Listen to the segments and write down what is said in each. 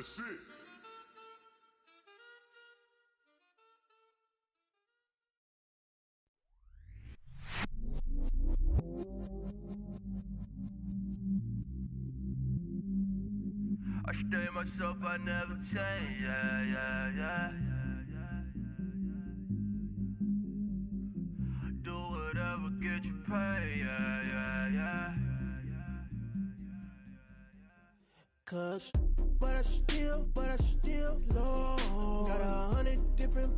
That's it. I stay myself, I never change, yeah. Do whatever, get you paid, yeah. Cause, but I still low. Got 100 different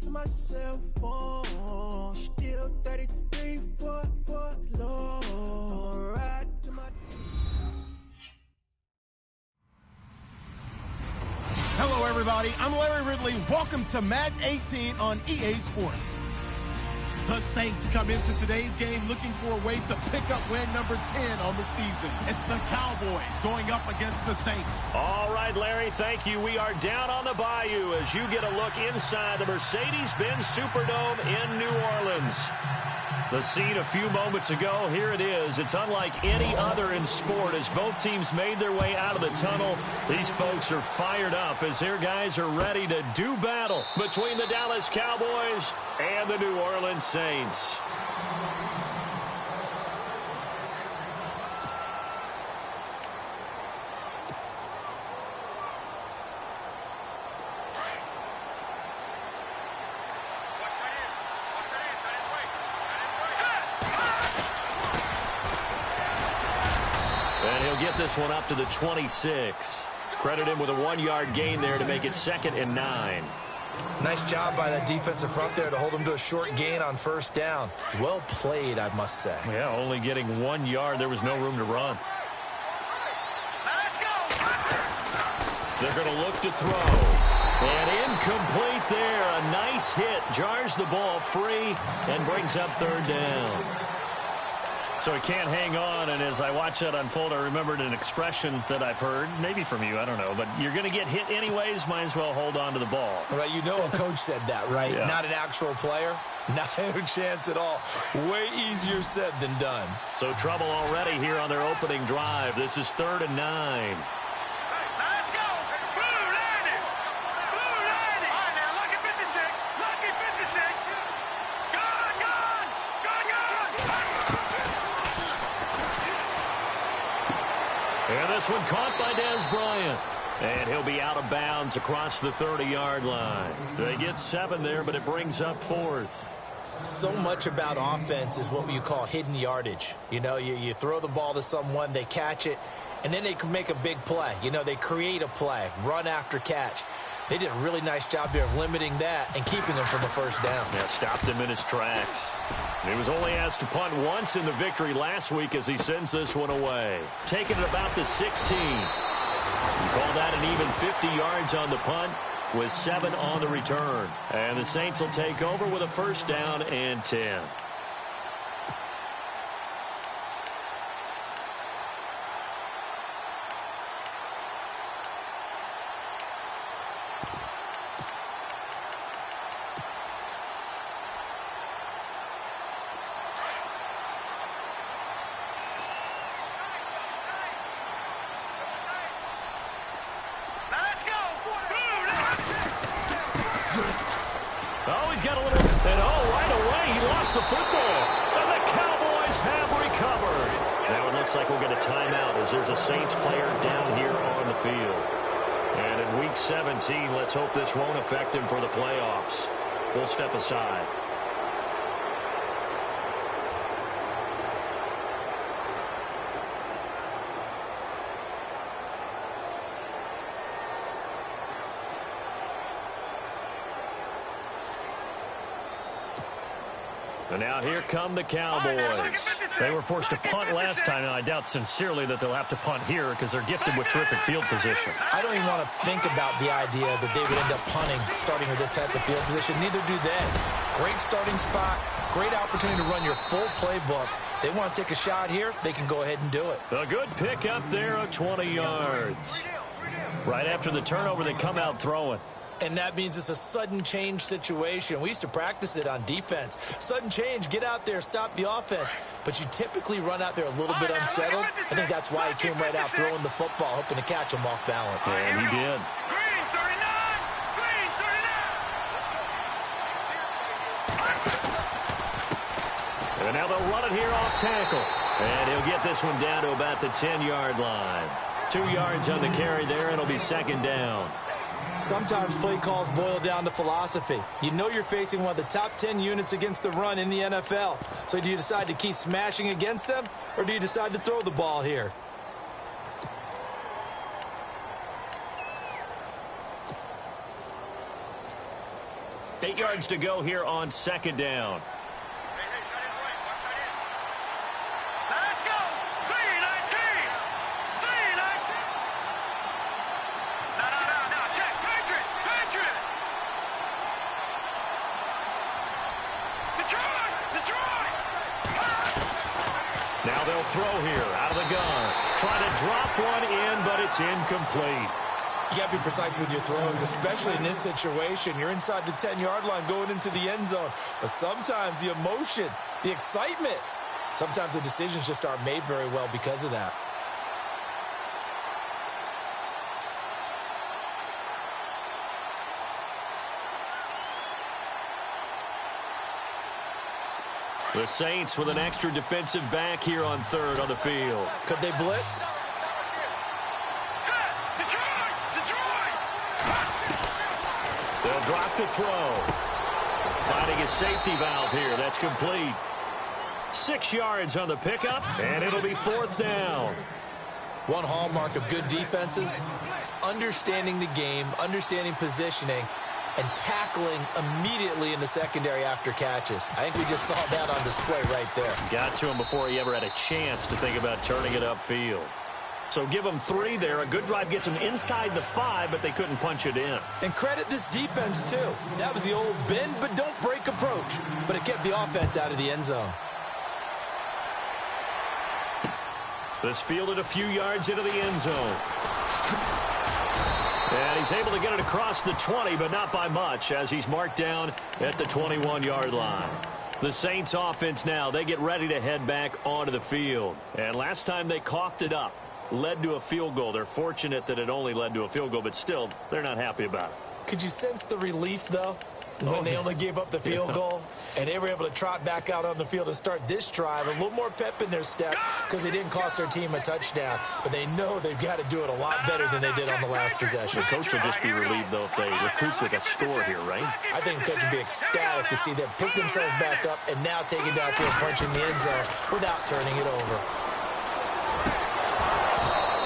in my cell phone. Still 33 for low. I'ma ride to my. Hello, everybody. I'm Larry Ridley. Welcome to Madden 18 on EA Sports. The Saints come into today's game looking for a way to pick up win number 10 on the season. It's the Cowboys going up against the Saints. All right, Larry, thank you. We are down on the bayou as you get a look inside the Mercedes-Benz Superdome in New Orleans. The scene a few moments ago, here it is. It's unlike any other in sport as both teams made their way out of the tunnel. These folks are fired up as their guys are ready to do battle between the Dallas Cowboys and the New Orleans Saints. Get this one up to the 26. Credit him with a 1-yard gain there to make it 2nd and 9. Nice job by that defensive front there to hold him to a short gain on first down. Well played, I must say. Yeah, only getting 1 yard. There was no room to run. They're going to look to throw. And incomplete there. A nice hit. Jars the ball free and brings up 3rd down. So he can't hang on, and as I watch that unfold, I remembered an expression that I've heard, maybe from you, I don't know, but you're going to get hit anyways, might as well hold on to the ball. Right, you know a coach said that, right? Yeah. Not an actual player. Not a chance at all. Way easier said than done. So trouble already here on their opening drive. This is 3rd and 9. And this one caught by Dez Bryant. And he'll be out of bounds across the 30-yard line. They get 7 there, but it brings up 4th. So much about offense is what you call hidden yardage. You know, you throw the ball to someone, they catch it, and then they can make a big play. You know, they create a play, run after catch. They did a really nice job there of limiting that and keeping him from a first down. Yeah, stopped him in his tracks. He was only asked to punt once in the victory last week as he sends this one away. Taking it about the 16. Call that an even 50 yards on the punt with 7 on the return. And the Saints will take over with a 1st down and 10. The football, and the Cowboys have recovered. Now it looks like we'll get a timeout as there's a Saints player down here on the field. And in Week 17, let's hope this won't affect him for the playoffs. We'll step aside. And now here come the Cowboys. They were forced to punt last time, and I doubt sincerely that they'll have to punt here because they're gifted with terrific field position. I don't even want to think about the idea that they would end up punting starting with this type of field position. Neither do they. Great starting spot, great opportunity to run your full playbook. They want to take a shot here, they can go ahead and do it. A good pick up there of 20 yards. Right after the turnover, they come out throwing. And that means it's a sudden change situation. We used to practice it on defense. Sudden change, get out there, stop the offense. But you typically run out there a little bit unsettled. I think that's why he came right out throwing the football, hoping to catch him off balance. And he did. Green 39! Green 39! And now they'll run it here off tackle. And he'll get this one down to about the 10-yard line. 2 yards on the carry there. It'll be second down. Sometimes play calls boil down to philosophy. You know you're facing one of the top 10 units against the run in the NFL. So do you decide to keep smashing against them, or do you decide to throw the ball here? Eight yards to go here on second down. Let's go! 319! 319! No, check! Patriot! Patriot! Detroit! Now they'll throw here out of the gun. Trying to drop one in, but it's incomplete. You got to be precise with your throws, especially in this situation. You're inside the 10-yard line going into the end zone. But sometimes the emotion, the excitement, sometimes the decisions just aren't made very well because of that. The Saints with an extra defensive back here on third on the field. Could they blitz? They'll drop to throw. Finding a safety valve here. That's complete. 6 yards on the pickup, and it'll be fourth down. One hallmark of good defenses is understanding the game, understanding positioning, and tackling immediately in the secondary after catches. I think we just saw that on display right there. Got to him before he ever had a chance to think about turning it upfield. So give them 3 there. A good drive gets them inside the 5, but they couldn't punch it in. And credit this defense, too. That was the old bend but don't break approach, but it kept the offense out of the end zone. This fielded a few yards into the end zone. And he's able to get it across the 20, but not by much, as he's marked down at the 21-yard line. The Saints offense now, they get ready to head back onto the field. And last time they coughed it up, led to a field goal. They're fortunate that it only led to a field goal, but still, they're not happy about it. Could you sense the relief, though, when they only gave up the field goal? And they were able to trot back out on the field and start this drive. A little more pep in their step because they didn't cost their team a touchdown. But they know they've got to do it a lot better than they did on the last possession. The coach will just be relieved, though, if they recoup with a score here, right? I think the coach would be ecstatic to see them pick themselves back up and now take it downfield, punching the end zone without turning it over.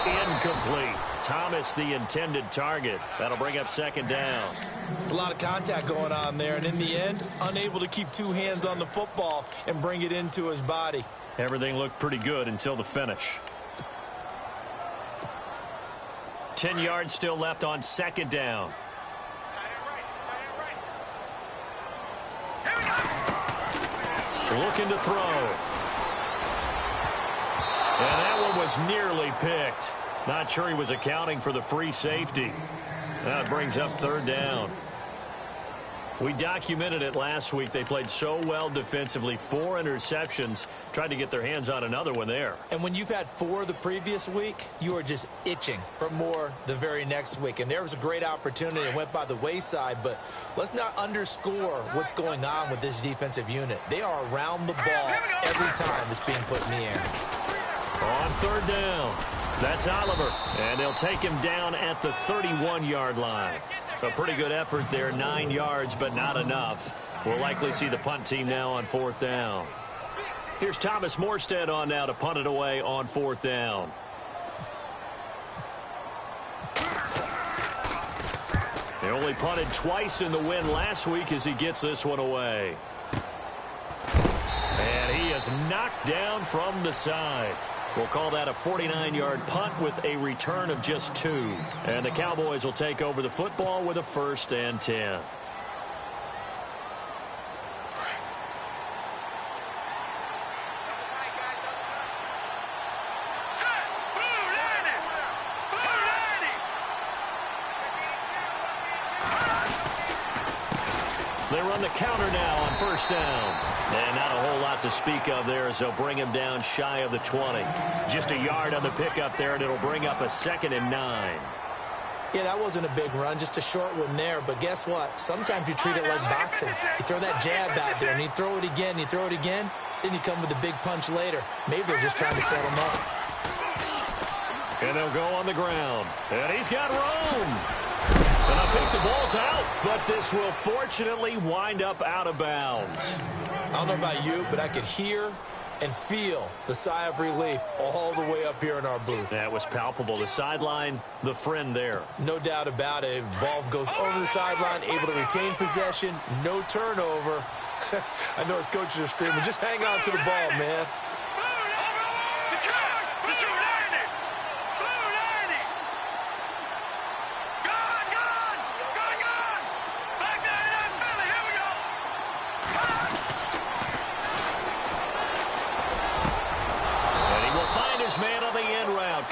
Incomplete. Thomas, the intended target. That'll bring up second down. It's a lot of contact going on there, and in the end, unable to keep 2 hands on the football and bring it into his body. Everything looked pretty good until the finish. 10 yards still left on second down. Looking to throw. And that one was nearly picked. Not sure he was accounting for the free safety. That brings up third down. We documented it last week. They played so well defensively. 4 interceptions. Tried to get their hands on another one there. And when you've had 4 the previous week, you are just itching for more the very next week. And there was a great opportunity. It went by the wayside. But let's not underscore what's going on with this defensive unit. They are around the ball every time it's being put in the air. On third down, that's Oliver. And they'll take him down at the 31-yard line. A pretty good effort there, 9 yards, but not enough. We'll likely see the punt team now on fourth down. Here's Thomas Morstead on now to punt it away on fourth down. He only punted twice in the win last week as he gets this one away. And he is knocked down from the side. We'll call that a 49-yard punt with a return of just 2. And the Cowboys will take over the football with a 1st and 10. run the counter now on first down. And not a whole lot to speak of there as they'll bring him down shy of the 20. Just a yard on the pickup there, and it'll bring up a 2nd and 9. Yeah, that wasn't a big run, just a short one there. But guess what? Sometimes you treat it like boxing. You throw that jab out there, and you throw it again, you throw it again, then you come with a big punch later. Maybe they're just trying to set him up. And they'll go on the ground. And he's got room. And I think the ball's out, but this will fortunately wind up out of bounds. I don't know about you, but I could hear and feel the sigh of relief all the way up here in our booth. That was palpable. The sideline, the friend there. No doubt about it. Ball goes over the sideline, able to retain possession, no turnover. I know his coaches are screaming, just hang on to the ball, man.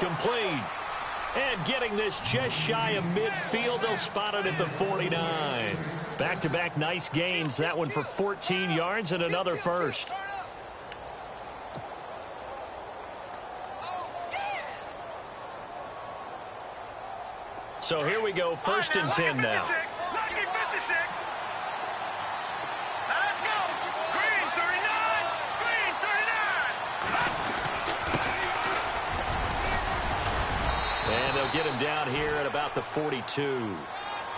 Complete. And getting this just shy of midfield, they'll spot it at the 49. Back-to-back nice gains. That one for 14 yards and another first. So here we go, 1st and 10 now. And they'll get him down here at about the 42.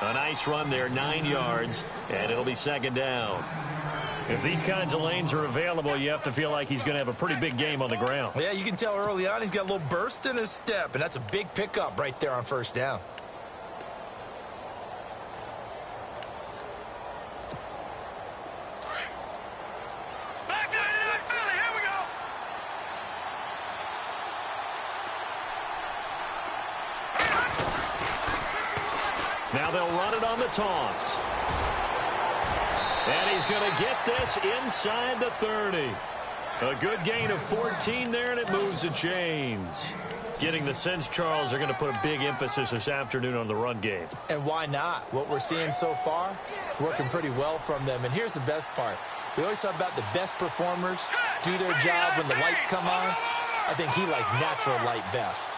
A nice run there, 9 yards, and it'll be 2nd down. If these kinds of lanes are available, you have to feel like he's going to have a pretty big game on the ground. Yeah, you can tell early on he's got a little burst in his step, and that's a big pickup right there on 1st down. Now they'll run it on the toss. And he's going to get this inside the 30. A good gain of 14 there, and it moves the chains. Getting the sense, Charles, are going to put a big emphasis this afternoon on the run game. And why not? What we're seeing so far is working pretty well from them. And here's the best part. We always talk about the best performers do their job when the lights come on. I think he likes natural light best.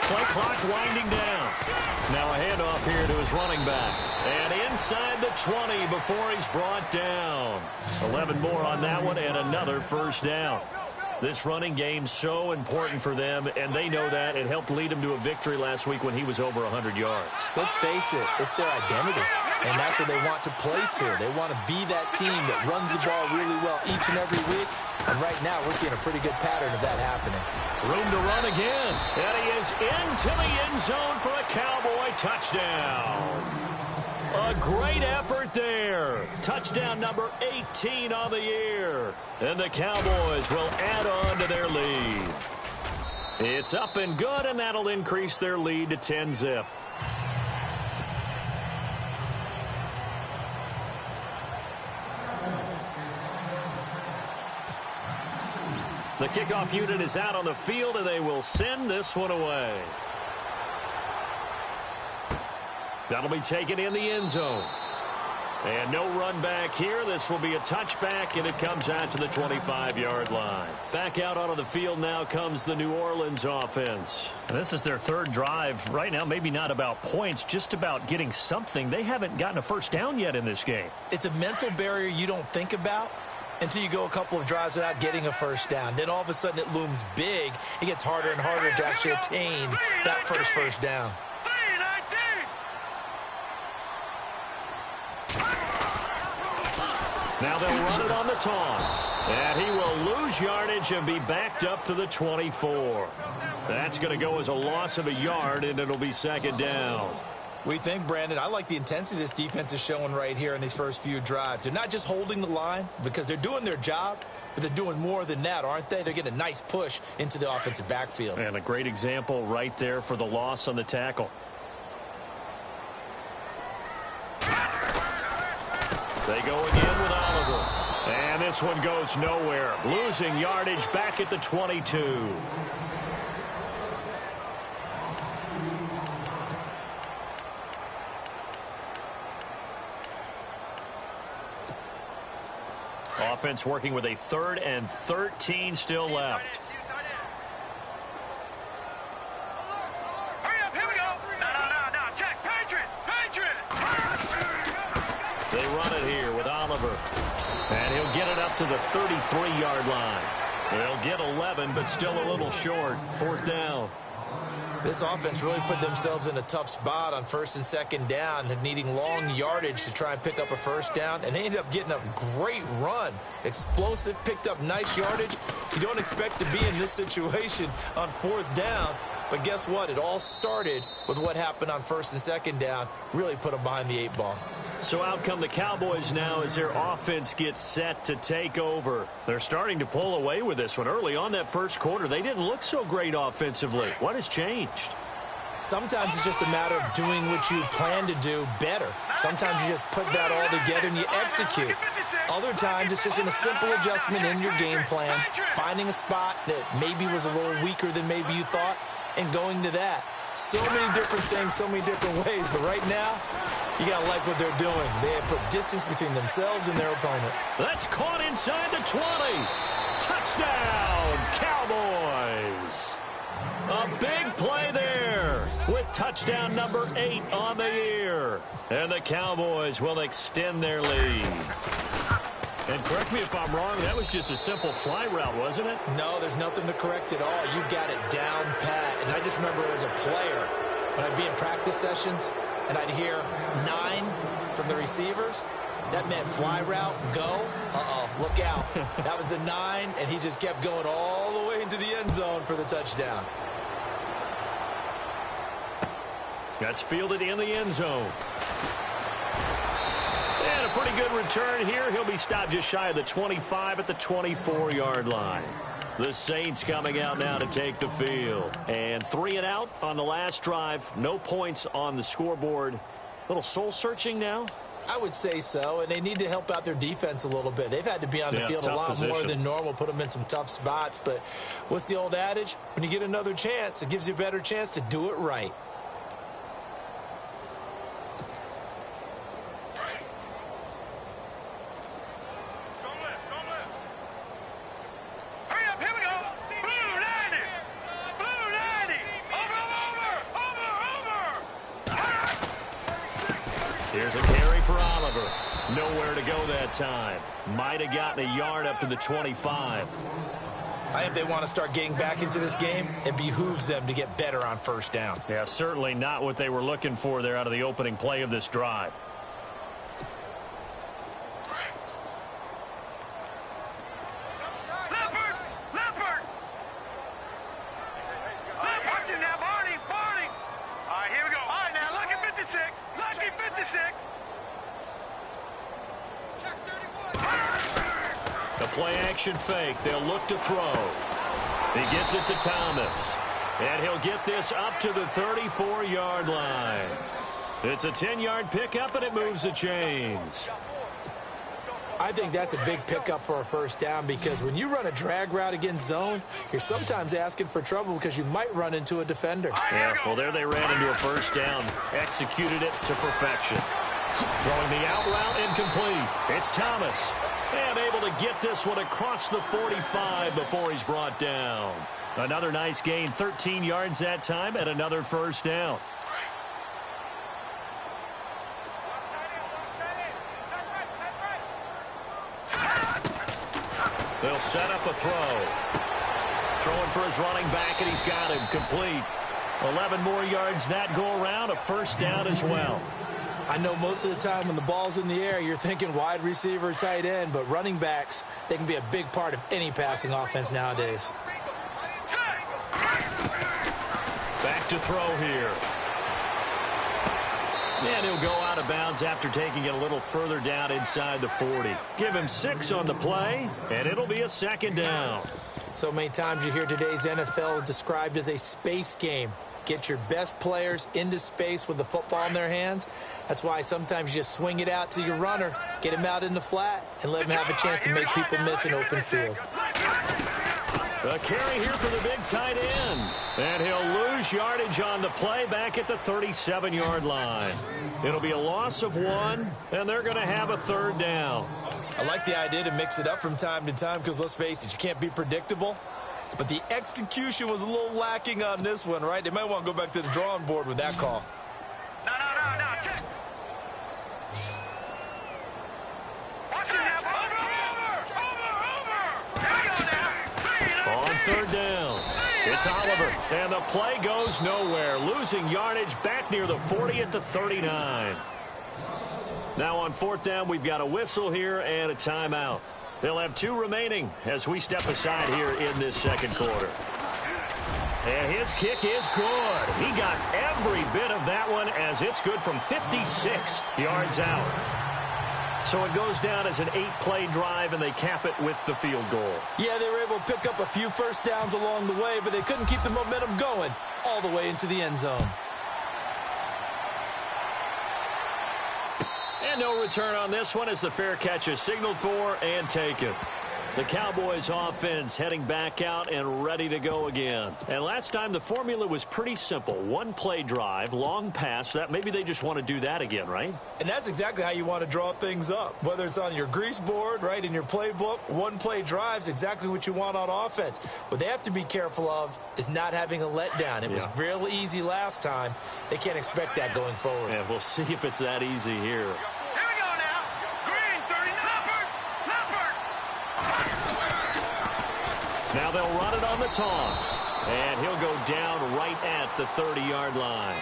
Play clock winding down. Now a handoff here to his running back. And inside the 20 before he's brought down. 11 more on that one and another 1st down. This running game so important for them, and they know that. It helped lead them to a victory last week when he was over 100 yards. Let's face it, it's their identity, and that's what they want to play to. They want to be that team that runs the ball really well each and every week, and right now we're seeing a pretty good pattern of that happening. Room to run again, and he is into the end zone for a Cowboy touchdown. A great effort there. Touchdown number 18 on the year. And the Cowboys will add on to their lead. It's up and good, and that'll increase their lead to 10-zip. The kickoff unit is out on the field, and they will send this one away. That'll be taken in the end zone. And no run back here. This will be a touchback, and it comes out to the 25-yard line. Back out onto the field now comes the New Orleans offense. And this is their 3rd drive. Right now, maybe not about points, just about getting something. They haven't gotten a 1st down yet in this game. It's a mental barrier you don't think about until you go a couple of drives without getting a 1st down. Then all of a sudden it looms big. It gets harder and harder to actually attain that first down. Now they'll run it on the toss. And he will lose yardage and be backed up to the 24. That's going to go as a loss of a yard, and it'll be 2nd down. We think, Brandon, I like the intensity this defense is showing right here in these first few drives. They're not just holding the line because they're doing their job, but they're doing more than that, aren't they? They're getting a nice push into the offensive backfield. And a great example right there for the loss on the tackle. They go again with Oliver. And this one goes nowhere. Losing yardage back at the 22. Offense working with a 3rd and 13 still left. Hurry up, here we go. No, check, Patriot. They run it here with Oliver. And he'll get it up to the 33-yard line. They'll get 11, but still a little short. 4th down. This offense really put themselves in a tough spot on 1st and 2nd down, needing long yardage to try and pick up a 1st down, and they ended up getting a great run. Explosive, picked up nice yardage. You don't expect to be in this situation on 4th down, but guess what? It all started with what happened on 1st and 2nd down. Really put them behind the 8 ball. So out come the Cowboys now as their offense gets set to take over. They're starting to pull away with this one. Early on that first quarter, they didn't look so great offensively. What has changed? Sometimes it's just a matter of doing what you plan to do better. Sometimes you just put that all together and you execute. Other times it's just in a simple adjustment in your game plan, finding a spot that maybe was a little weaker than maybe you thought, and going to that. So many different things, so many different ways, but right now, you got to like what they're doing. They have put distance between themselves and their opponent. That's caught inside the 20. Touchdown, Cowboys. A big play there with touchdown number 8 on the year. And the Cowboys will extend their lead. And correct me if I'm wrong, that was just a simple fly route, wasn't it? No, there's nothing to correct at all. You've got it down pat. And I just remember as a player, when I'd be in practice sessions and I'd hear 9 from the receivers, that meant fly route, go. Uh-oh, look out. That was the 9, and he just kept going all the way into the end zone for the touchdown. That's fielded in the end zone. And a pretty good return here. He'll be stopped just shy of the 25 at the 24-yard line. The Saints coming out now to take the field. And 3 and out on the last drive. No points on the scoreboard. A little soul-searching now? I would say so, and they need to help out their defense a little bit. They've had to be on the field a lot more than normal, put them in some tough spots. But what's the old adage? When you get another chance, it gives you a better chance to do it right. Here's a carry for Oliver. Nowhere to go that time. Might have gotten a yard up to the 25. I think they want to start getting back into this game. It behooves them to get better on 1st down. Yeah, certainly not what they were looking for there out of the opening play of this drive. The play-action fake. They'll look to throw. He gets it to Thomas. And he'll get this up to the 34-yard line. It's a 10-yard pickup, and it moves the chains. I think that's a big pickup for a 1st down because when you run a drag route against zone, you're sometimes asking for trouble because you might run into a defender. Yeah, well, there they ran into a 1st down. Executed it to perfection. Throwing the out route incomplete. It's Thomas. And able to get this one across the 45 before he's brought down. Another nice gain, 13 yards that time, and another 1st down. They'll set up a throw. Throwing for his running back, and he's got him complete. 11 more yards that go around, a 1st down as well. I know most of the time when the ball's in the air, you're thinking wide receiver, tight end, but running backs, they can be a big part of any passing offense nowadays. Back to throw here. And he'll go out of bounds after taking it a little further down inside the 40. Give him 6 on the play, and it'll be a 2nd down. So many times you hear today's NFL described as a space game. get your best players into space with the football in their hands. That's why sometimes you just swing it out to your runner, get him out in the flat, and let him have a chance to make people miss an open field. The carry here for the big tight end. And he'll lose yardage on the play back at the 37-yard line. It'll be a loss of 1, and they're going to have a third down. I like the idea to mix it up from time to time because, let's face it, you can't be predictable. But the execution was a little lacking on this one, right? They might want to go back to the drawing board with that call. No. Check. Watch it now. Over. Here we go now. On third down, it's Oliver, and the play goes nowhere, losing yardage back near the 40 at the 39. Now on fourth down, we've got a whistle here and a timeout. They'll have 2 remaining as we step aside here in this second quarter. And his kick is good. He got every bit of that one as it's good from 56 yards out. So it goes down as an 8-play drive, and they cap it with the field goal. Yeah, they were able to pick up a few first downs along the way, but they couldn't keep the momentum going all the way into the end zone. And no return on this one as the fair catch is signaled for and taken. The Cowboys offense heading back out and ready to go again. And last time the formula was pretty simple. 1-play drive, long pass. That maybe they just want to do that again, right? And that's exactly how you want to draw things up. Whether it's on your grease board, right, in your playbook, 1-play drive's exactly what you want on offense. What they have to be careful of is not having a letdown. It was real easy last time. They can't expect that going forward. Yeah, we'll see if it's that easy here. Now they'll run it on the toss. And he'll go down right at the 30-yard line.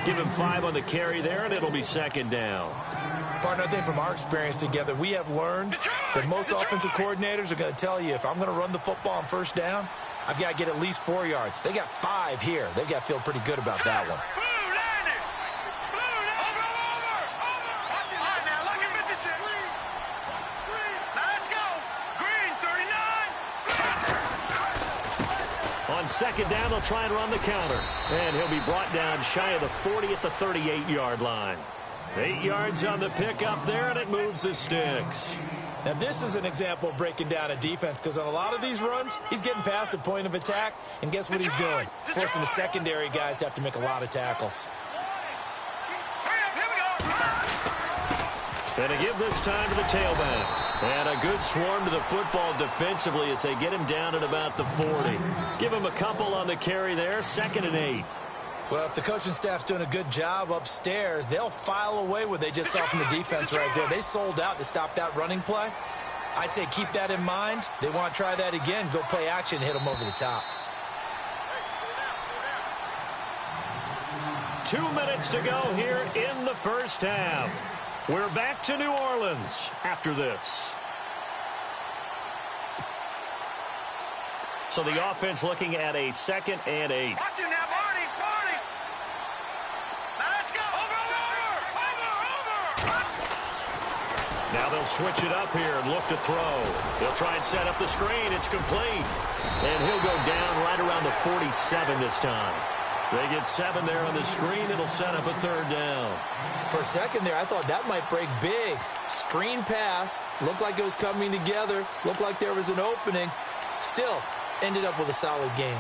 Give him 5 on the carry there, and it'll be second down. Partner, I think from our experience together, we have learned that most offensive coordinators are going to tell you, if I'm going to run the football on first down, I've got to get at least 4 yards. They got 5 here. They've got to feel pretty good about that one. On second down, they'll try and run the counter. And he'll be brought down shy of the 40 at the 38-yard line. 8 yards on the pickup there, and it moves the sticks. Now, this is an example of breaking down a defense, because on a lot of these runs, he's getting past the point of attack, and guess what he's doing? Forcing the secondary guys to have to make a lot of tackles. And to give this time to the tailback. And a good swarm to the football defensively as they get him down at about the 40. Give him a couple on the carry there, 2nd and 8. Well, if the coaching staff's doing a good job upstairs, they'll file away what they just saw from the defense right there. They sold out to stop that running play. I'd say keep that in mind. They want to try that again, go play action, hit them over the top. 2 minutes to go here in the first half. We're back to New Orleans after this. So the offense looking at a 2nd and 8. Watch it now, Barney. Now let's go. Over. Now they'll switch it up here and look to throw. They'll try and set up the screen. It's complete. And he'll go down right around the 47 this time. They get 7 there on the screen. It'll set up a third down. For a second there, I thought that might break big. Screen pass. Looked like it was coming together. Looked like there was an opening. Still, ended up with a solid game.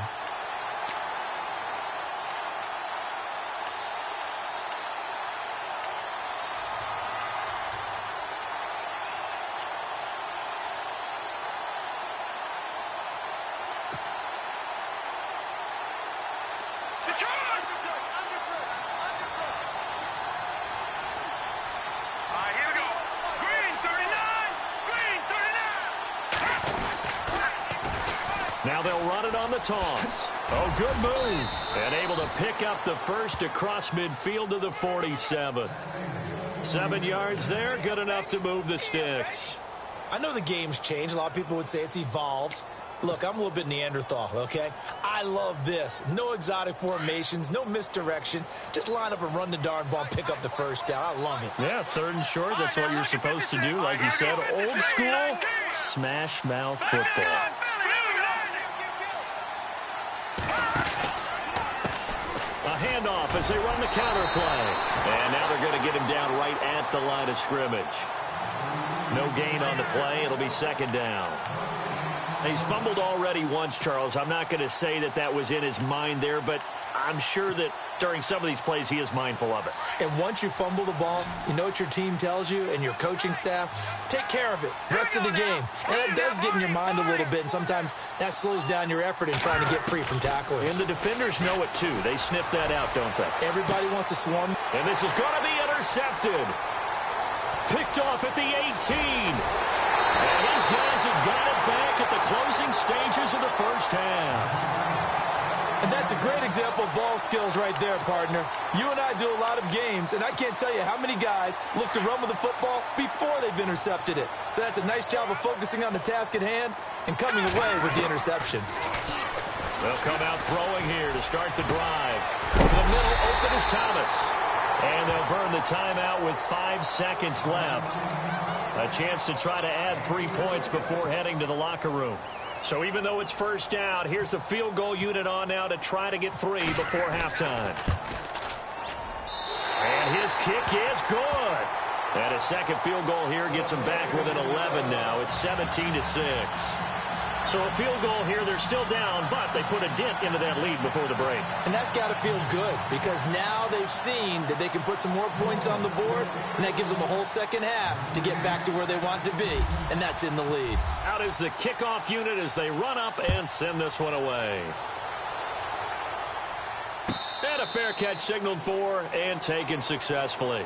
Now they'll run it on the toss. Oh, good move. And able to pick up the first across midfield to the 47. 7 yards there, good enough to move the sticks. I know the game's changed. A lot of people would say it's evolved. Look, I'm a little bit Neanderthal, okay? I love this. No exotic formations, no misdirection. Just line up and run the darn ball and pick up the first down. I love it. Yeah, 3rd and short, that's what you're supposed to do. Like you said, old school, smash mouth football. A handoff as they run the counter play. And now they're going to get him down right at the line of scrimmage. No gain on the play. It'll be second down. He's fumbled already once, Charles. I'm not going to say that that was in his mind there, but I'm sure that during some of these plays he is mindful of it. And once you fumble the ball, you know what your team tells you and your coaching staff? Take care of it. Rest of the game. And that does get in your mind a little bit, and sometimes that slows down your effort in trying to get free from tackling. And the defenders know it, too. They sniff that out, don't they? Everybody wants to swarm. And this is going to be intercepted. Picked off at the 18. And his guys have got it back at the closing stages of the first half. And that's a great example of ball skills right there, partner. You and I do a lot of games, and I can't tell you how many guys look to run with the football before they've intercepted it. So that's a nice job of focusing on the task at hand and coming away with the interception. They'll come out throwing here to start the drive. Over the middle, open is Thomas. And they'll burn the timeout with 5 seconds left. A chance to try to add 3 points before heading to the locker room. So even though it's first down, here's the field goal unit on now to try to get 3 before halftime. And his kick is good. And a second field goal here gets him back within 11 now. It's 17-6. So a field goal here, they're still down, but they put a dent into that lead before the break. And that's got to feel good because now they've seen that they can put some more points on the board, and that gives them a whole second half to get back to where they want to be, and that's in the lead. Out is the kickoff unit as they run up and send this one away. And a fair catch signaled for and taken successfully.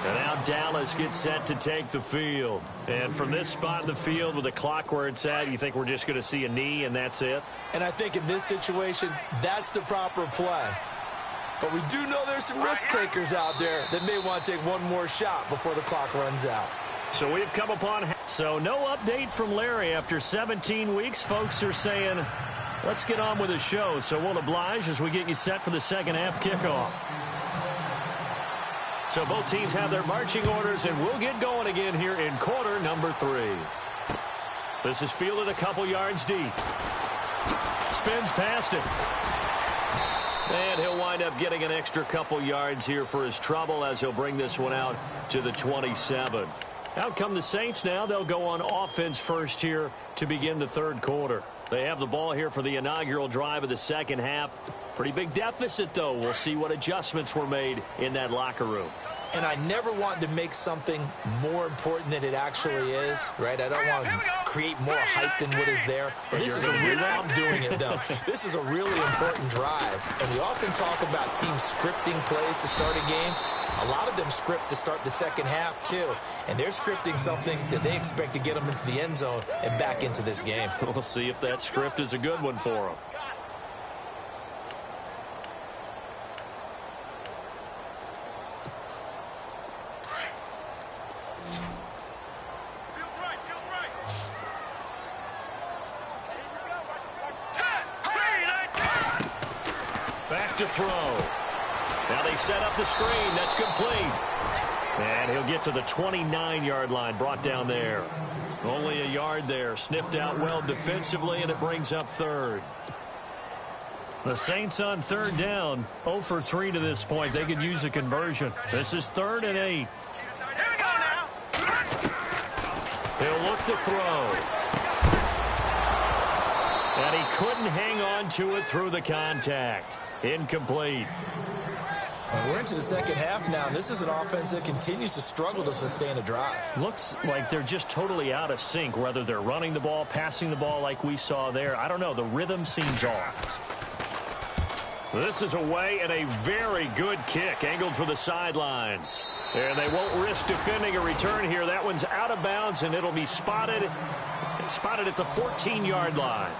And now Dallas gets set to take the field. And from this spot in the field with the clock where it's at, you think we're just going to see a knee and that's it? And I think in this situation, that's the proper play. But we do know there's some risk takers out there that may want to take one more shot before the clock runs out. So we've come upon... So no update from Larry after 17 weeks. Folks are saying, let's get on with the show. So we'll oblige as we get you set for the second half kickoff. So both teams have their marching orders, and we'll get going again here in quarter number 3. This is fielded a couple yards deep. Spins past it. And he'll wind up getting an extra couple yards here for his trouble as he'll bring this one out to the 27. Out come the Saints now. They'll go on offense first here to begin the third quarter. They have the ball here for the inaugural drive of the second half. Pretty big deficit, though. We'll see what adjustments were made in that locker room. And I never want to make something more important than it actually is, right? I don't want to create more hype than what is there. But this is a really, I'm doing it, though. This is a really important drive. And we often talk about teams scripting plays to start a game. A lot of them script to start the second half, too. And they're scripting something that they expect to get them into the end zone and back into this game. We'll see if that script is a good one for them. Back to throw. Now they set up the screen. That's complete. And he'll get to the 29-yard line, brought down there. Only a yard there. Sniffed out well defensively, and it brings up third. The Saints on third down. 0 for 3 to this point. They could use a conversion. This is 3rd and 8. He'll look to throw. And he couldn't hang on to it through the contact. Incomplete. We're into the second half now, and this is an offense that continues to struggle to sustain a drive. Looks like they're just totally out of sync, whether they're running the ball, passing the ball like we saw there. I don't know. The rhythm seems off. This is away and a very good kick angled for the sidelines. And they won't risk defending a return here. That one's out of bounds, and it'll be spotted at the 14-yard line.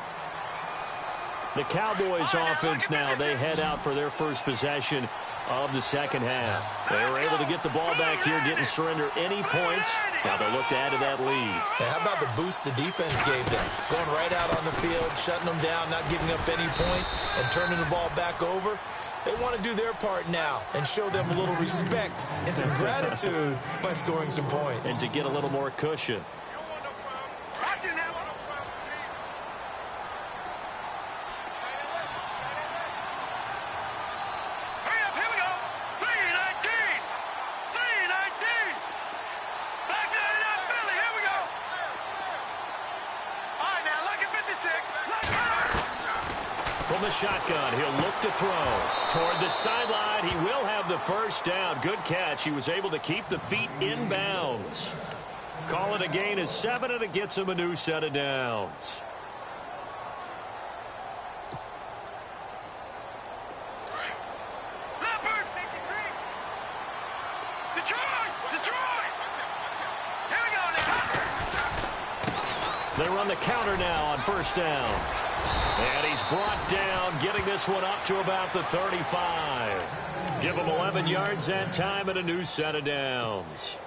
The Cowboys offense now, they head out for their first possession of the second half. They were able to get the ball back here, didn't surrender any points. Now they'll look to add to that lead. Yeah, how about the boost the defense gave them? Going right out on the field, shutting them down, not giving up any points, and turning the ball back over. They want to do their part now and show them a little respect and some gratitude by scoring some points. And to get a little more cushion. from the shotgun. He'll look to throw. Toward the sideline, he will have the first down. Good catch. He was able to keep the feet in bounds. Call it a gain of 7, and it gets him a new set of downs. They run the counter now on first down. And he's brought down, getting this one up to about the 35. Give him 11 yards that time and a new set of downs.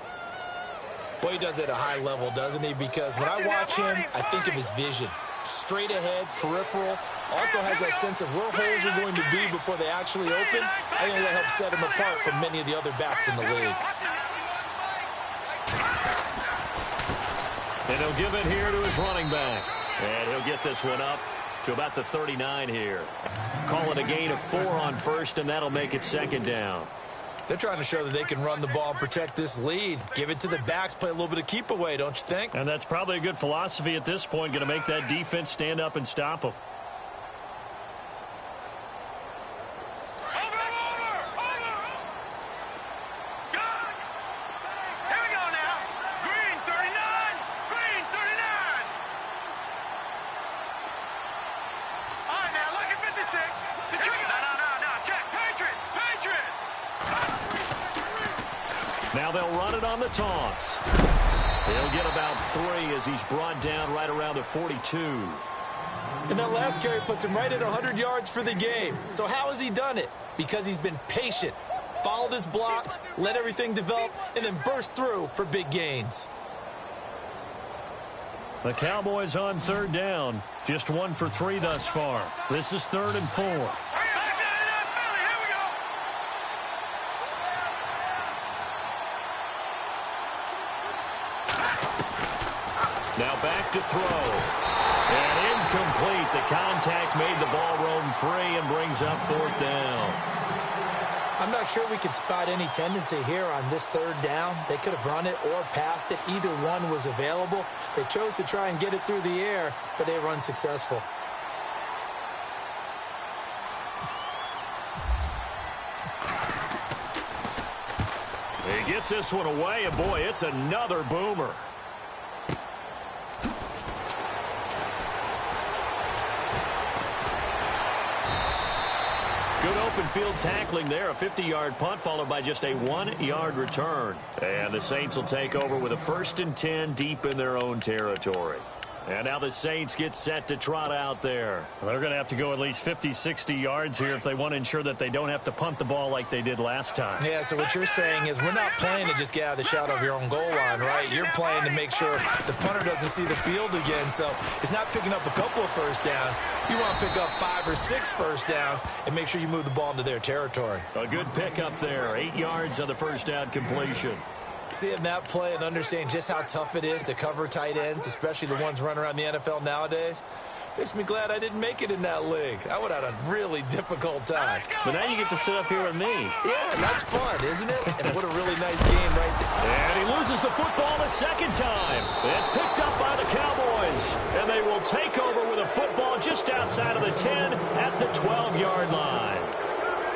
Well, he does it at a high level, doesn't he? Because when I watch him, I think of his vision. Straight ahead, peripheral. Also has that sense of where holes are going to be before they actually open. I think that helps set him apart from many of the other backs in the league. And he'll give it here to his running back. And he'll get this one up to about the 39 here. Call it a gain of 4 on first, and that'll make it second down. They're trying to show that they can run the ball and protect this lead. Give it to the backs, play a little bit of keep away, don't you think? And that's probably a good philosophy at this point, going to make that defense stand up and stop them. Now they'll run it on the toss. He'll get about 3 as he's brought down right around the 42. And that last carry puts him right at 100 yards for the game. So how has he done it? Because he's been patient, followed his blocks, let everything develop, and then burst through for big gains. The Cowboys on third down. Just 1 for 3 thus far. This is 3rd and 4. Now back to throw. And incomplete. The contact made the ball roam free and brings up 4th down. I'm not sure we could spot any tendency here on this 3rd down. They could have run it or passed it. Either one was available. They chose to try and get it through the air, but they were unsuccessful. He gets this one away, and boy, it's another boomer. Good open field tackling there. A 50-yard punt followed by just a 1-yard return. And the Saints will take over with a 1st and 10 deep in their own territory. And now the Saints get set to trot out there. Well, they're going to have to go at least 50, 60 yards here if they want to ensure that they don't have to punt the ball like they did last time. Yeah, so what you're saying is we're not playing to just get out of the shadow of your own goal line, right? You're playing to make sure the punter doesn't see the field again. So it's not picking up a couple of first downs. You want to pick up 5 or 6 first downs and make sure you move the ball into their territory. A good pickup there. 8 yards on the first down completion. Seeing that play and understanding just how tough it is to cover tight ends, especially the ones running around the NFL nowadays, makes me glad I didn't make it in that league. I would have had a really difficult time. But now you get to sit up here with me. Yeah, that's fun, isn't it? And what a really nice game right there. And he loses the football the second time. It's picked up by the Cowboys. And they will take over with a football just outside of the 10 at the 12-yard line.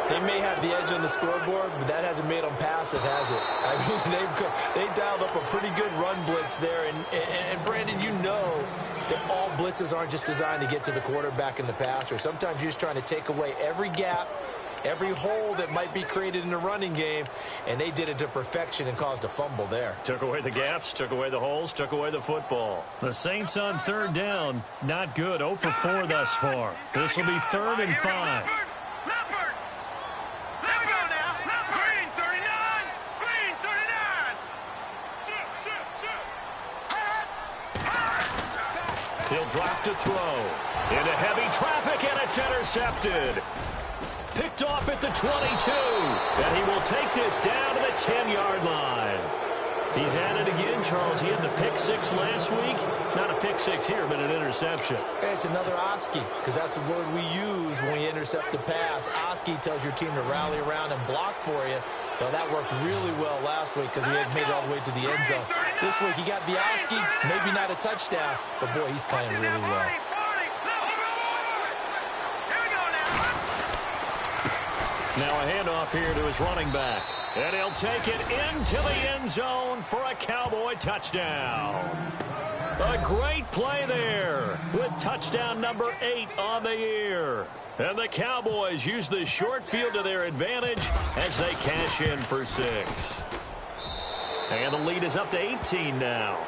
They may have the edge on the scoreboard, but that hasn't made them passive, has it? I mean, they dialed up a pretty good run blitz there. And Brandon, you know that all blitzes aren't just designed to get to the quarterback and the passer. Sometimes you're just trying to take away every gap, every hole that might be created in the running game, and they did it to perfection and caused a fumble there. Took away the gaps, took away the holes, took away the football. The Saints on third down, not good. 0 for 4 thus far. This will be 3rd and 5. He'll drop to throw. Into heavy traffic, and it's intercepted. Picked off at the 22. And he will take this down to the 10-yard line. He's at it again, Charles. He had the pick 6 last week. Not a pick 6 here, but an interception. Hey, it's another Oski, because that's the word we use when we intercept the pass. Oski tells your team to rally around and block for you. Well, that worked really well last week because he had made it all the way to the end zone. This week, he got the Oski, maybe not a touchdown, but, boy, he's playing really well. Now a handoff here to his running back. And he'll take it into the end zone for a Cowboy touchdown. A great play there with touchdown number 8 on the year. And the Cowboys use the short field to their advantage as they cash in for 6. And the lead is up to 18 now.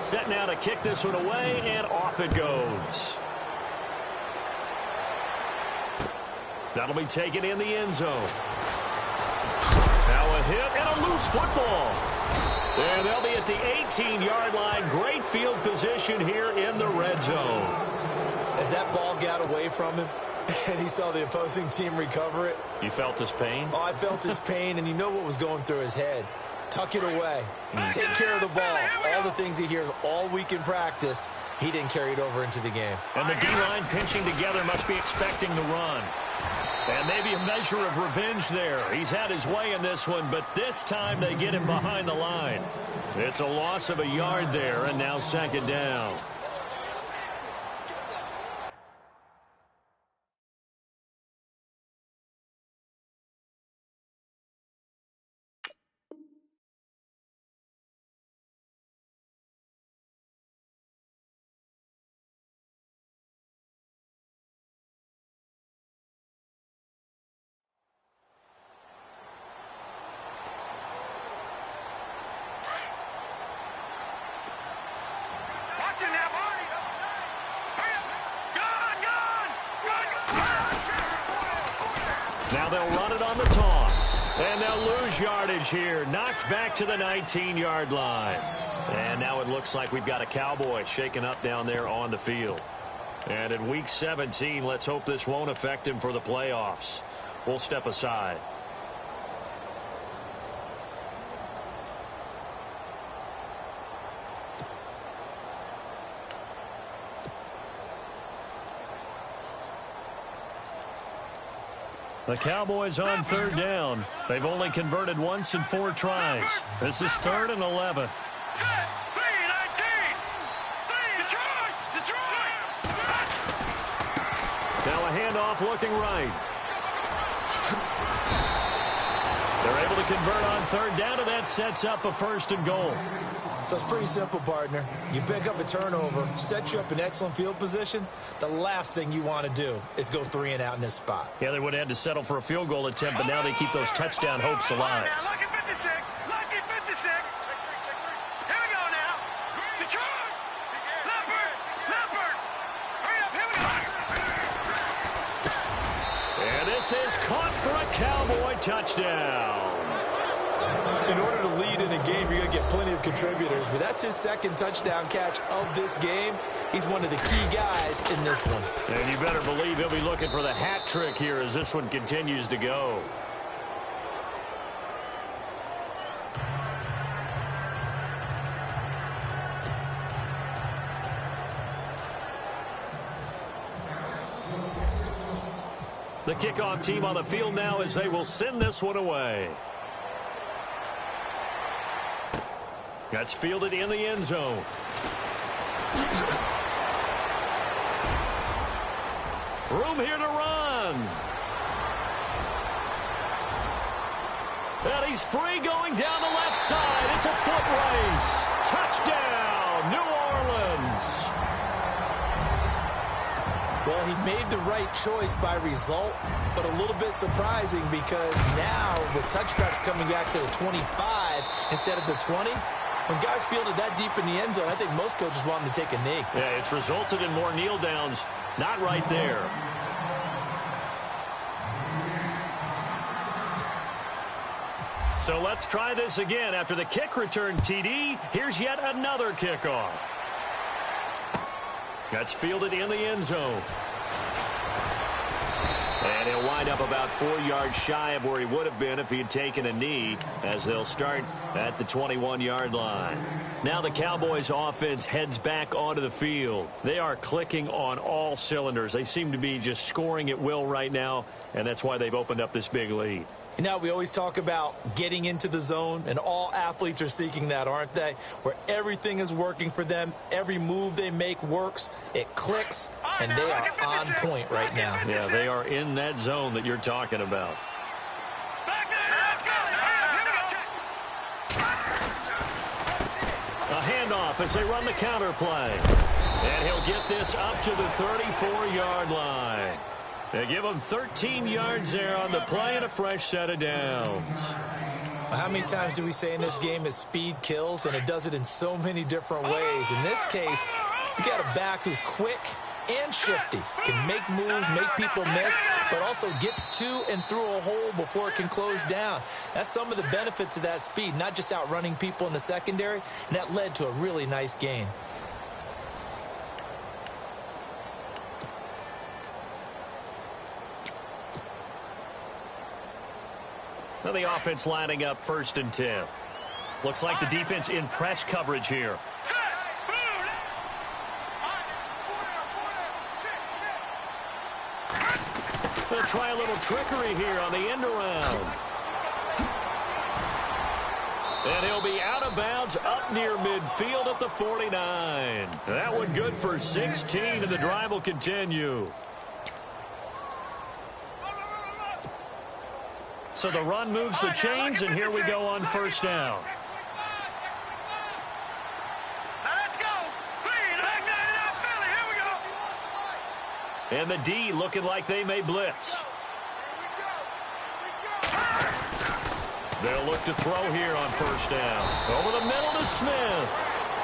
Set now to kick this one away, and off it goes. That'll be taken in the end zone. Now a hit and a loose football. And they'll be at the 18-yard line. Great field position here in the red zone. As that ball got away from him and he saw the opposing team recover it. You felt his pain? Oh, I felt his pain, and you know what was going through his head. Tuck it away. Take care of the ball. All the things he hears all week in practice, he didn't carry it over into the game. And the D-line pinching together must be expecting the run. And maybe a measure of revenge there. He's had his way in this one, but this time they get him behind the line. It's a loss of a yard there, and now second down. Now they'll run it on the toss. And they'll lose yardage here. Knocked back to the 19-yard line. And now it looks like we've got a Cowboy shaken up down there on the field. And in Week 17, let's hope this won't affect him for the playoffs. We'll step aside. The Cowboys on third down. They've only converted once in 4 tries. This is 3rd and 11. Now a handoff looking right. They're able to convert on third down, and that sets up a 1st and goal. So it's pretty simple, partner. You pick up a turnover, set you up in excellent field position. The last thing you want to do is go 3 and out in this spot. Yeah, they would have had to settle for a field goal attempt, but now they keep those touchdown hopes alive. Lucky 56. Lucky 56. Here we go now. Detroit. Leopard. Hurry up. Here we go. And this is caught for a Cowboy touchdown. In order to lead in a game, you're going to get plenty of contributors, but that's his 2nd touchdown catch of this game. He's one of the key guys in this one. And you better believe he'll be looking for the hat trick here as this one continues to go. The kickoff team on the field now as they will send this one away. That's fielded in the end zone. Room here to run. And he's free going down the left side. It's a foot race. Touchdown, New Orleans. Well, he made the right choice by result, but a little bit surprising because now with touchbacks coming back to the 25 instead of the 20, when guys fielded that deep in the end zone, I think most coaches want them to take a knee. Yeah, it's resulted in more kneel downs. Not right there. So let's try this again. After the kick return TD, here's yet another kickoff. That's fielded in the end zone. And he'll wind up about 4 yards shy of where he would have been if he had taken a knee, as they'll start at the 21-yard line. Now the Cowboys offense heads back onto the field. They are clicking on all cylinders. They seem to be just scoring at will right now, and that's why they've opened up this big lead. You know, we always talk about getting into the zone, and all athletes are seeking that, aren't they? Where everything is working for them, every move they make works, it clicks, and they are on point right now. Yeah, they are in that zone that you're talking about. A handoff as they run the counter play. And he'll get this up to the 34-yard line. They give him 13 yards there on the play and a fresh set of downs. How many times do we say in this game that speed kills, and it does it in so many different ways? In this case, you got a back who's quick and shifty, can make moves, make people miss, but also gets to and through a hole before it can close down. That's some of the benefits of that speed, not just outrunning people in the secondary, and that led to a really nice gain. Now the offense lining up 1st and 10. Looks like the defense in press coverage here. They'll try a little trickery here on the end around. And he'll be out of bounds up near midfield at the 49. That one good for 16, and the drive will continue. So the run moves the chains, and here we go on 1st down. And the D looking like they may blitz. They'll look to throw here on 1st down. Over the middle to Smith.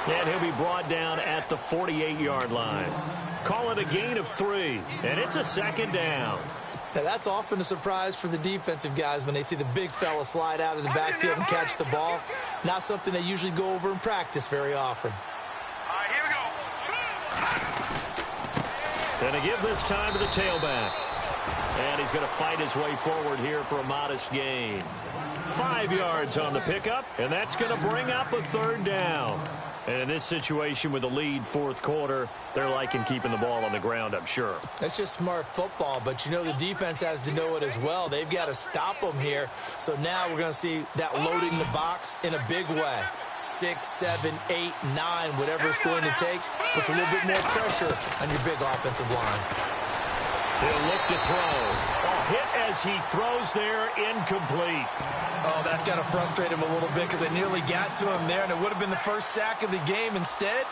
And he'll be brought down at the 48-yard line. Call it a gain of 3, and it's a 2nd down. Now, that's often a surprise for the defensive guys when they see the big fella slide out of the backfield and catch the ball. Not something they usually go over in practice very often. All right, here we go. Going to give this time to the tailback. And he's going to fight his way forward here for a modest gain. 5 yards on the pickup, and that's going to bring up a 3rd down. And in this situation with the lead 4th quarter, they're liking keeping the ball on the ground, I'm sure. That's just smart football, but you know the defense has to know it as well. They've got to stop them here. So now we're going to see that loading the box in a big way. 6, 7, 8, 9, whatever it's going to take, puts a little bit more pressure on your big offensive line. He'll look to throw. A hit as he throws there, incomplete. Oh, that's got to frustrate him a little bit because they nearly got to him there, and it would have been the first sack of the game. Instead,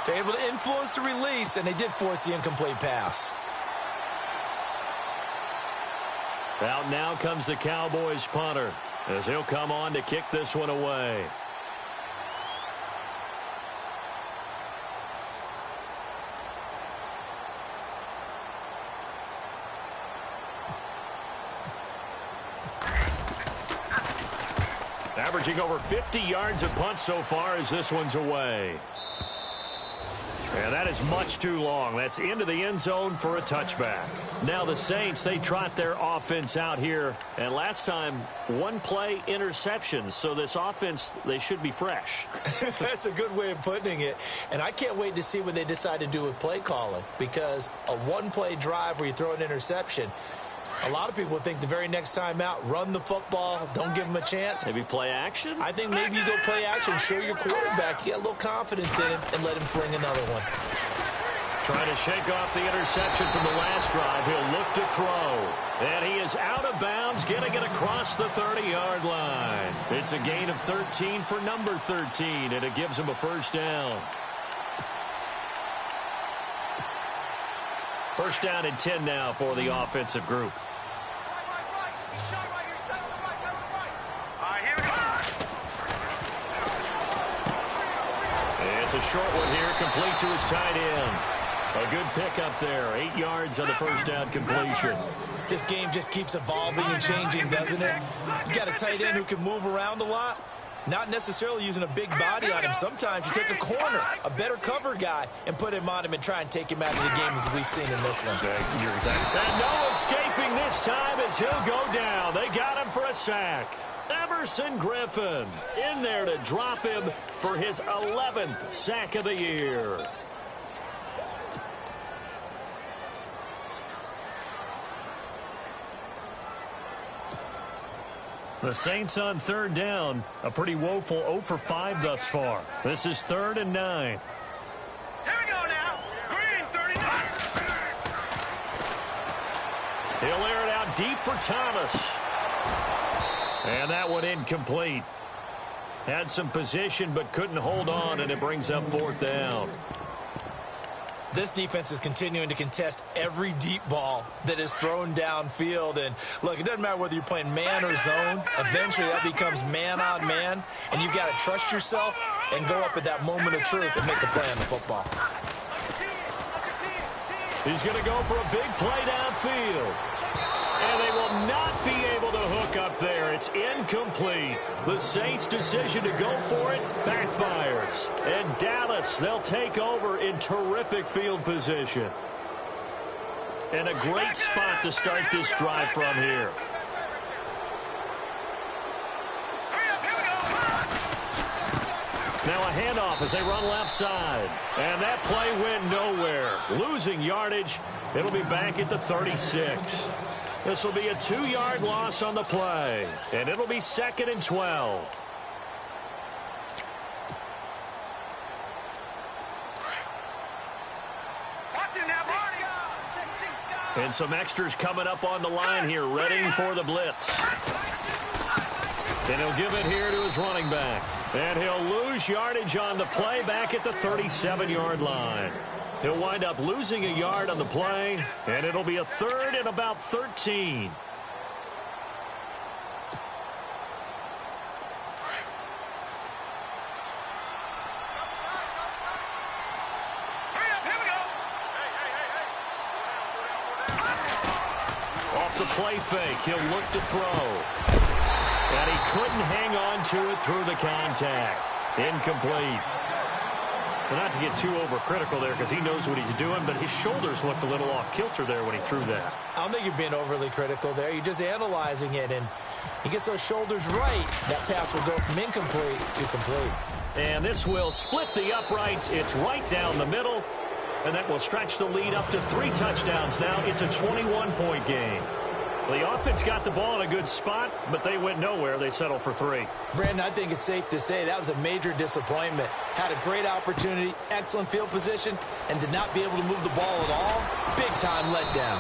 they're able to influence the release, and they did force the incomplete pass. Out now comes the Cowboys punter as he'll come on to kick this one away. Averaging over 50 yards a punt so far as this one's away. And that is much too long. That's into the end zone for a touchback. Now the Saints, they trot their offense out here. And last time, 1 play interceptions. So this offense, they should be fresh. That's a good way of putting it. And I can't wait to see what they decide to do with play calling. Because a 1-play drive where you throw an interception, a lot of people think the very next time out, run the football, don't give them a chance. Maybe play action? I think maybe you go play action, show your quarterback you got a little confidence in him, and let him fling another one. Trying to shake off the interception from the last drive. He'll look to throw. And he is out of bounds, getting it across the 30-yard line. It's a gain of 13 for number 13, and it gives him a 1st down. 1st down and 10 now for the offensive group. It's a short one here, complete to his tight end. A good pickup there, 8 yards on the 1st down completion. This game just keeps evolving and changing, doesn't it? You got a tight end who can move around a lot, not necessarily using a big body on him. Sometimes you take a corner, a better cover guy, and put him on him and try and take him out of the game as we've seen in this one. You're exactly. And no escaping this time as he'll go down. They got him for a sack. Everson Griffin in there to drop him for his 11th sack of the year. The Saints on third down, a pretty woeful 0 for 5 thus far. This is 3rd and 9. Here we go now. Green, 39. He'll air it out deep for Thomas. And that one incomplete. Had some position but couldn't hold on, and it brings up 4th down. This defense is continuing to contest every deep ball that is thrown downfield. And, look, it doesn't matter whether you're playing man or zone. Eventually, that becomes man on man. And you've got to trust yourself and go up at that moment of truth and make a play on the football. He's going to go for a big play downfield. And they will not be able to hook up there. It's incomplete. The Saints' decision to go for it backfires. And Dallas, they'll take over in terrific field position. And a great spot to start this drive from here. Now a handoff as they run left side. And that play went nowhere. Losing yardage. It'll be back at the 36. This will be a 2-yard loss on the play. And it'll be 2nd and 12. And some extras coming up on the line here, ready for the blitz. And he'll give it here to his running back. And he'll lose yardage on the play back at the 37-yard line. He'll wind up losing a yard on the play, and it'll be a 3rd and about 13. Off the play fake, he'll look to throw. And he couldn't hang on to it through the contact. Incomplete. Well, not to get too overcritical there because he knows what he's doing, but his shoulders looked a little off kilter there when he threw that. I don't think you're being overly critical there. You're just analyzing it, and he gets those shoulders right. That pass will go from incomplete to complete. And this will split the uprights. It's right down the middle, and that will stretch the lead up to 3 touchdowns now. It's a 21-point game. The offense got the ball in a good spot, but they went nowhere. They settled for 3. Brandon, I think it's safe to say that was a major disappointment. Had a great opportunity, excellent field position, and did not be able to move the ball at all. Big-time letdown.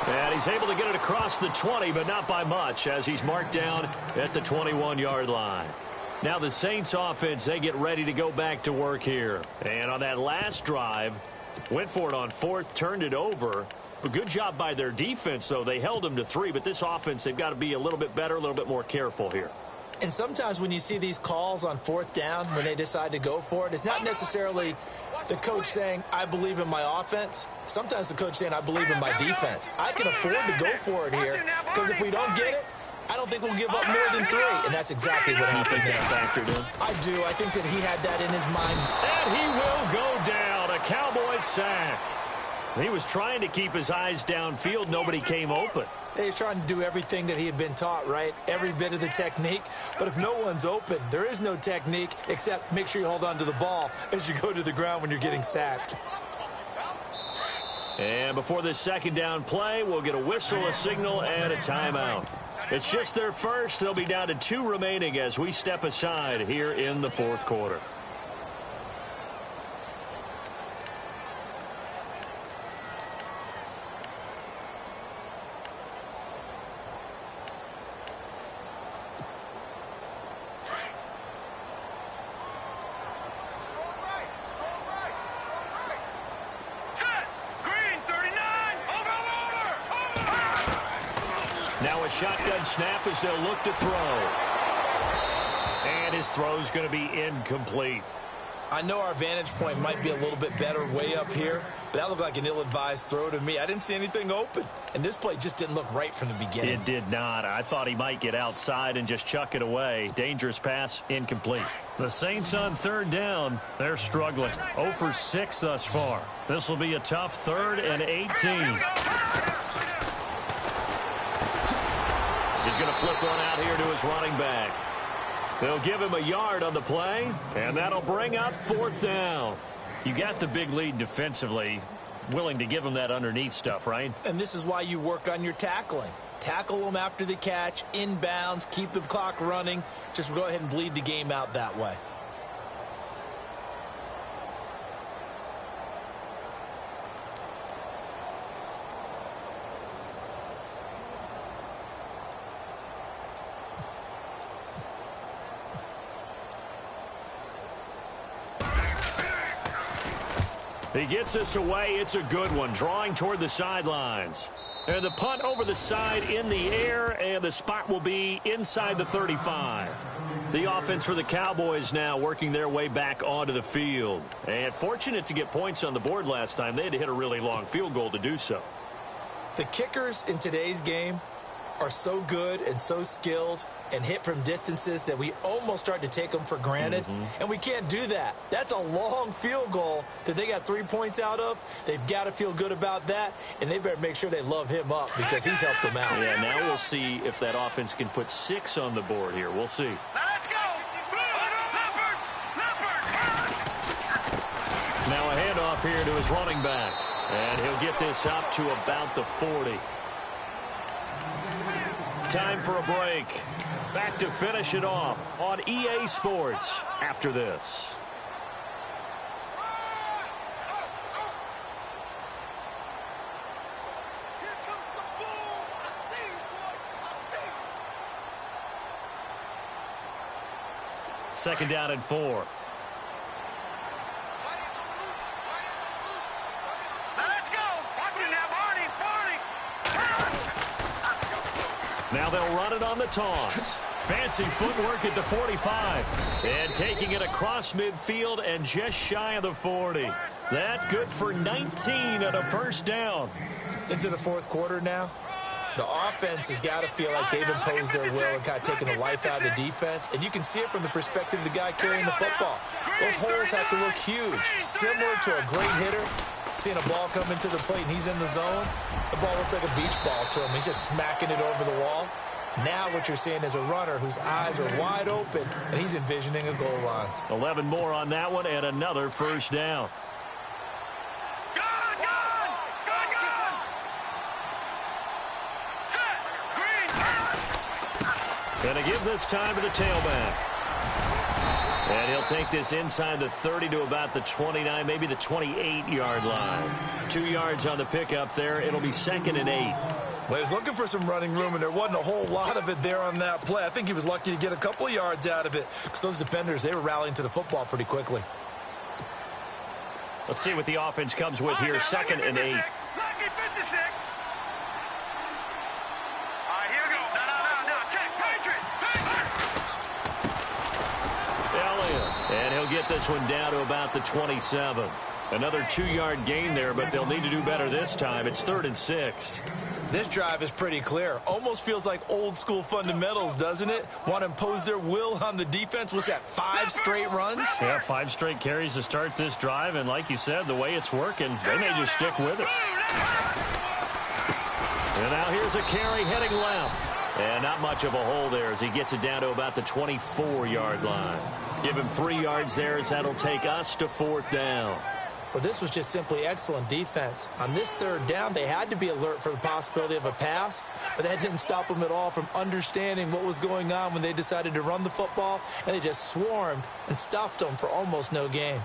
And he's able to get it across the 20, but not by much, as he's marked down at the 21-yard line. Now the Saints offense, they get ready to go back to work here. And on that last drive, went for it on 4th, turned it over. A good job by their defense, though. They held them to 3, but this offense, they've got to be a little bit better, a little bit more careful here. And sometimes when you see these calls on 4th down, when they decide to go for it, it's not necessarily the coach saying, I believe in my offense. Sometimes the coach saying, I believe in my defense. I can afford to go for it here, because if we don't get it, I don't think we'll give up more than 3. And that's exactly what happened there. Factored in? I do. I think that he had that in his mind. And he will go down. A Cowboys sack. He was trying to keep his eyes downfield. Nobody came open. He's trying to do everything that he had been taught, right? Every bit of the technique. But if no one's open, there is no technique except make sure you hold on to the ball as you go to the ground when you're getting sacked. And before this 2nd down play, we'll get a whistle, a signal, and a timeout. It's just their first. They'll be down to 2 remaining as we step aside here in the 4th quarter. Now a shotgun snap as they'll look to throw. And his throw's going to be incomplete. I know our vantage point might be a little bit better way up here, but that looked like an ill-advised throw to me. I didn't see anything open, and this play just didn't look right from the beginning. It did not. I thought he might get outside and just chuck it away. Dangerous pass, incomplete. The Saints on 3rd down, they're struggling. 0 for 6 thus far. This will be a tough 3rd and 18. He's going to flip one out here to his running back. They'll give him a yard on the play, and that'll bring up 4th down. You got the big lead defensively, willing to give him that underneath stuff, right? And this is why you work on your tackling. Tackle them after the catch, inbounds, keep the clock running. Just go ahead and bleed the game out that way. He gets us away. It's a good one, drawing toward the sidelines. And the punt over the side in the air, and the spot will be inside the 35. The offense for the Cowboys now working their way back onto the field. And fortunate to get points on the board last time. They had to hit a really long field goal to do so. The kickers in today's game are so good and so skilled and hit from distances that we almost start to take them for granted. And we can't do that. That's a long field goal that they got 3 points out of. They've got to feel good about that, and they better make sure they love him up because he's helped them out. Yeah, now we'll see if that offense can put 6 on the board here. We'll see. Let's go! Now a handoff here to his running back. And he'll get this up to about the 40. Time for a break. Back to finish it off on EA Sports after this. Second down and 4. Let's go! Watch it now, Barney! Now they'll run it on the toss. Fancy footwork at the 45. And taking it across midfield and just shy of the 40. That good for 19 and a first down. Into the fourth quarter now. The offense has got to feel like they've imposed their will and kind of taken the life out of the defense. And you can see it from the perspective of the guy carrying the football. Those holes have to look huge. Similar to a great hitter. Seeing a ball come into the plate and he's in the zone. The ball looks like a beach ball to him. He's just smacking it over the wall. Now what you're seeing is a runner whose eyes are wide open, and he's envisioning a goal line. 11 more on that one, and another first down. Going to give this time to the tailback. And he'll take this inside the 30 to about the 29, maybe the 28-yard line. 2 yards on the pickup there. It'll be 2nd and 8. Well, he was looking for some running room, and there wasn't a whole lot of it there on that play. I think he was lucky to get a couple of yards out of it because those defenders, they were rallying to the football pretty quickly. Let's see what the offense comes with here. 2nd and 8. Lucky 56. All right, here we go. No. Check. Patriot. Elliott. And he'll get this one down to about the 27. Another 2-yard gain there, but they'll need to do better this time. It's 3rd and 6. This drive is pretty clear. Almost feels like old school fundamentals, doesn't it? Want to impose their will on the defense. Was that 5 straight runs? Yeah, 5 straight carries to start this drive. And like you said, the way it's working, they may just stick with it. And now here's a carry heading left. And not much of a hole there as he gets it down to about the 24-yard line. Give him 3 yards there as that'll take us to 4th down. Well, this was just simply excellent defense. On this 3rd down, they had to be alert for the possibility of a pass, but that didn't stop them at all from understanding what was going on when they decided to run the football, and they just swarmed and stuffed them for almost no gain.